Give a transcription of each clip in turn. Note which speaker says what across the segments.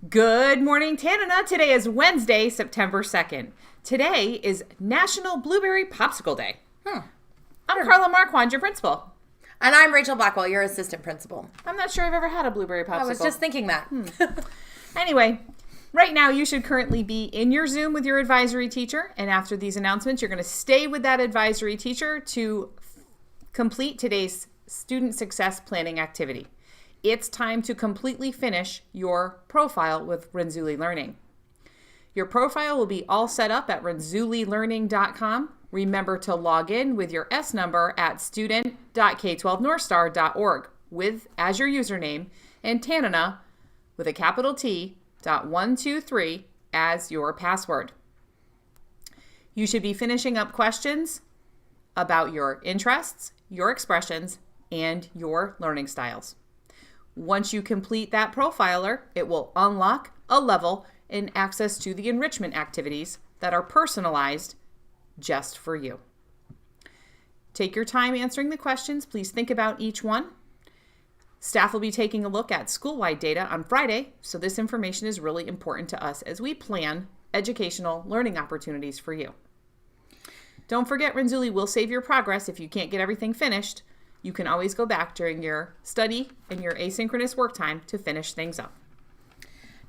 Speaker 1: Good morning, Tanana. Today is Wednesday, September 2nd. Today is National Blueberry Popsicle Day. I'm Carla Marquand, your principal.
Speaker 2: And I'm Rachel Blackwell, your assistant principal.
Speaker 1: I'm not sure I've ever had a blueberry popsicle.
Speaker 2: I was just thinking that.
Speaker 1: Anyway, right now you should currently be in your Zoom with your advisory teacher. And after these announcements, you're going to stay with that advisory teacher to complete today's student success planning activity. It's time to completely finish your profile with Renzulli Learning. Your profile will be all set up at renzullilearning.com. Remember to log in with your S number at student.k12northstar.org with as your username and Tanana with a capital T .123 as your password. You should be finishing up questions about your interests, your expressions, and your learning styles. Once you complete that profiler, it will unlock a level and access to the enrichment activities that are personalized just for you. Take your time answering the questions. Please think about each one. Staff will be taking a look at school-wide data on Friday, so this information is really important to us as we plan educational learning opportunities for you. Don't forget, Renzulli will save your progress if you can't get everything finished. You can always go back during your study and your asynchronous work time to finish things up.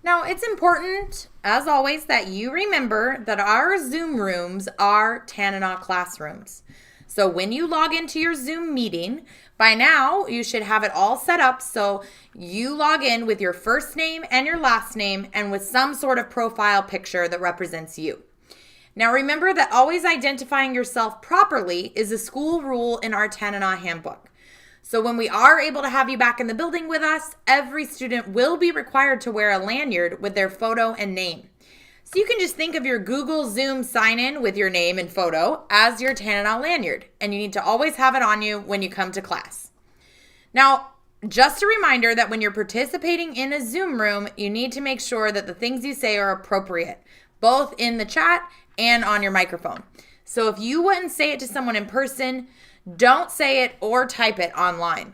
Speaker 2: Now, it's important, as always, that you remember that our Zoom rooms are Tanana classrooms. So when you log into your Zoom meeting, by now you should have it all set up so you log in with your first name and your last name and with some sort of profile picture that represents you. Now remember that always identifying yourself properly is a school rule in our Tanana handbook. So when we are able to have you back in the building with us, every student will be required to wear a lanyard with their photo and name. So you can just think of your Google Zoom sign-in with your name and photo as your Tanana lanyard, and you need to always have it on you when you come to class. Now, just a reminder that when you're participating in a Zoom room, you need to make sure that the things you say are appropriate, both in the chat and on your microphone. So if you wouldn't say it to someone in person, don't say it or type it online.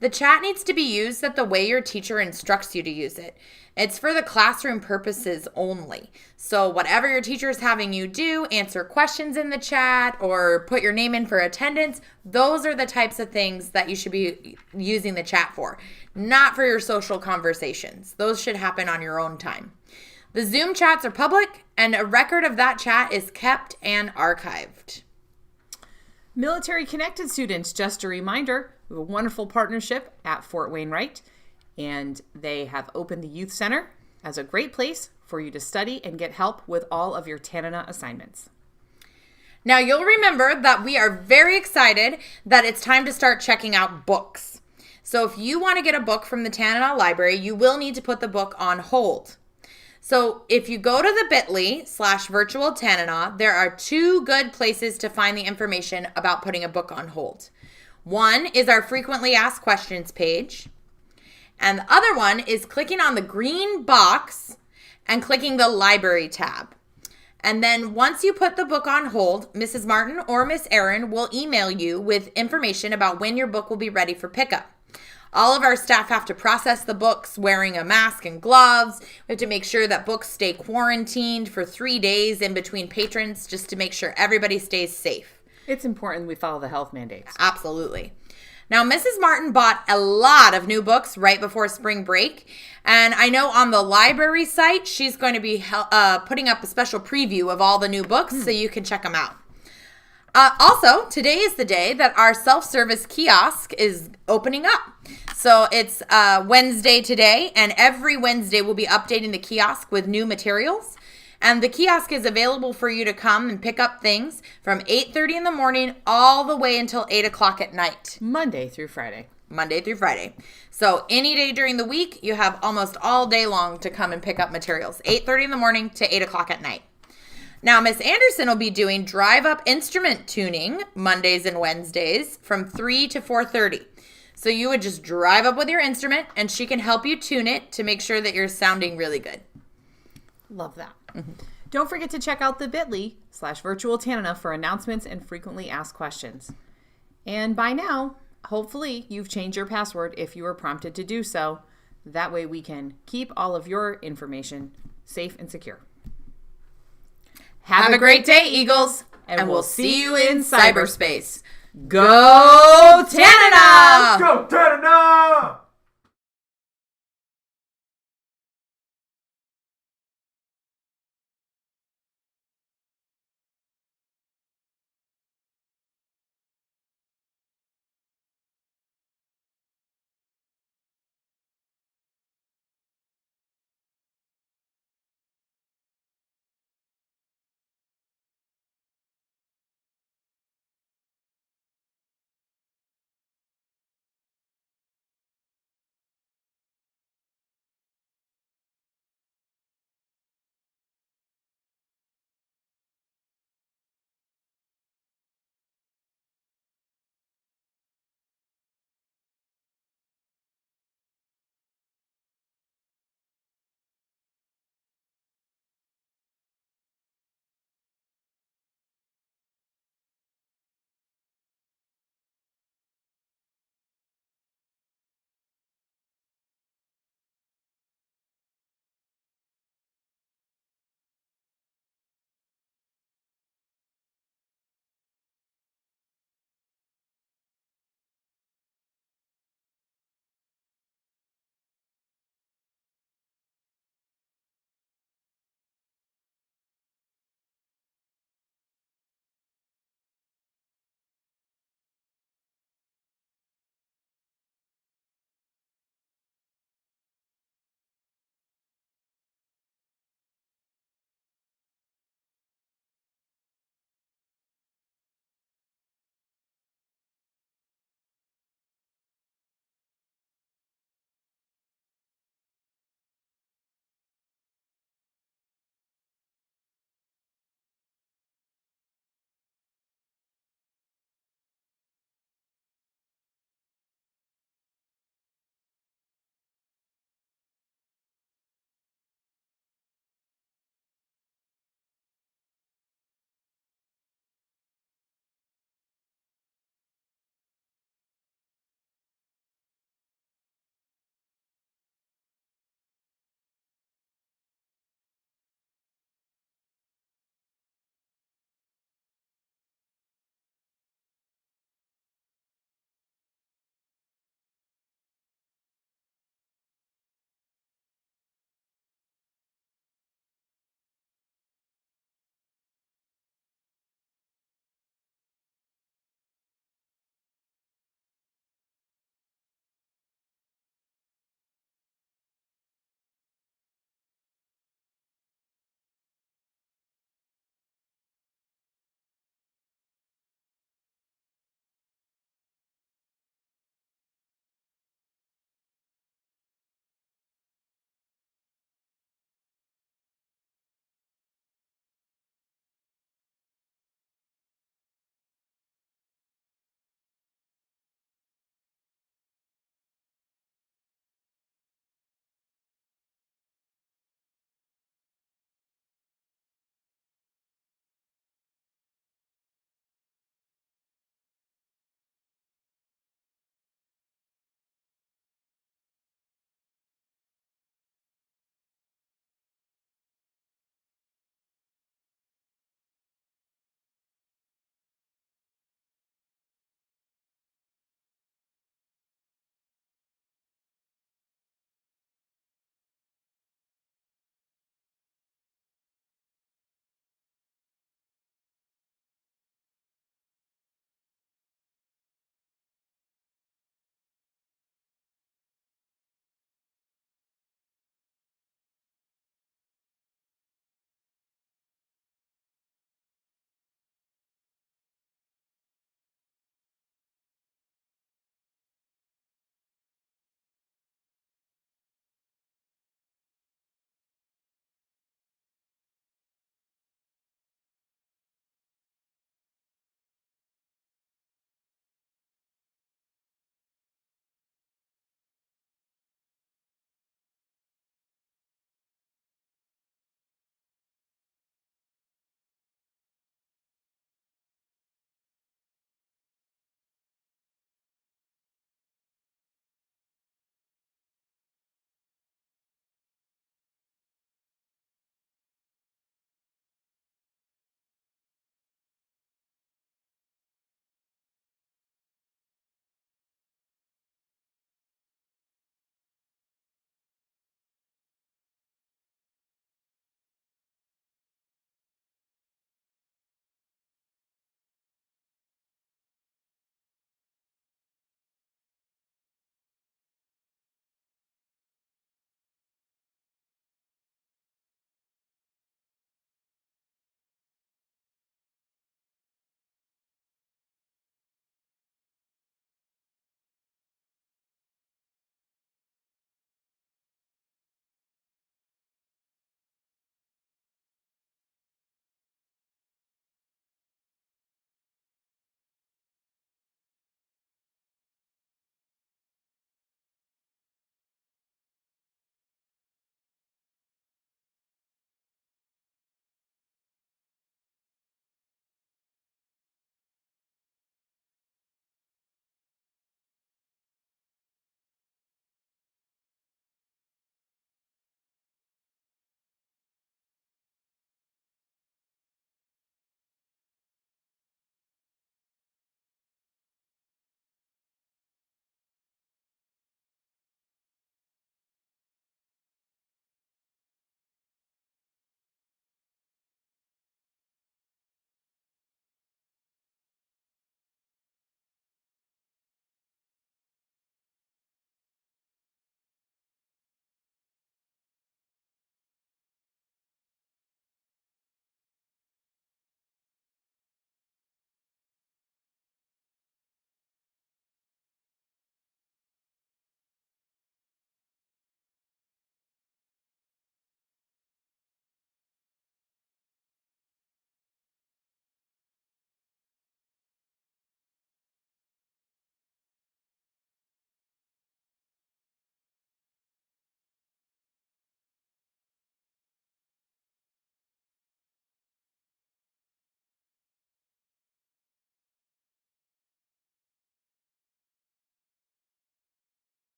Speaker 2: The chat needs to be used the way your teacher instructs you to use it. It's for the classroom purposes only. So whatever your teacher is having you do, answer questions in the chat or put your name in for attendance, those are the types of things that you should be using the chat for, not for your social conversations. Those should happen on your own time. The Zoom chats are public, and a record of that chat is kept and archived.
Speaker 1: Military Connected students, just a reminder, we have a wonderful partnership at Fort Wainwright, and they have opened the Youth Center as a great place for you to study and get help with all of your Tanana assignments.
Speaker 2: Now, you'll remember that we are very excited that it's time to start checking out books. So if you want to get a book from the Tanana Library, you will need to put the book on hold. So if you go to the bit.ly/virtual Tanana, there are two good places to find the information about putting a book on hold. One is our frequently asked questions page. And the other one is clicking on the green box and clicking the library tab. And then once you put the book on hold, Mrs. Martin or Miss Aaron will email you with information about when your book will be ready for pickup. All of our staff have to process the books wearing a mask and gloves. We have to make sure that books stay quarantined for 3 days in between patrons just to make sure everybody stays safe.
Speaker 1: It's important we follow the health mandates.
Speaker 2: Absolutely. Now, Mrs. Martin bought a lot of new books right before spring break. And I know on the library site, she's going to be putting up a special preview of all the new books so you can check them out. Also, today is the day that our self-service kiosk is opening up. So it's Wednesday today, and every Wednesday we'll be updating the kiosk with new materials. And the kiosk is available for you to come and pick up things from 8:30 in the morning all the way until 8 o'clock at night.
Speaker 1: Monday through Friday.
Speaker 2: Monday through Friday. So any day during the week, you have almost all day long to come and pick up materials. 8:30 in the morning to 8 o'clock at night. Now, Miss Anderson will be doing drive-up instrument tuning Mondays and Wednesdays from 3 to 4:30. So you would just drive up with your instrument, and she can help you tune it to make sure that you're sounding really good.
Speaker 1: Love that. Don't forget to check out the bit.ly/virtual Tanana for announcements and frequently asked questions. And by now, hopefully you've changed your password if you were prompted to do so. That way we can keep all of your information safe and secure.
Speaker 2: Have a great day, Eagles,
Speaker 1: and
Speaker 2: we'll see you in cyberspace.
Speaker 1: Go Tanana!
Speaker 3: Go Tanana!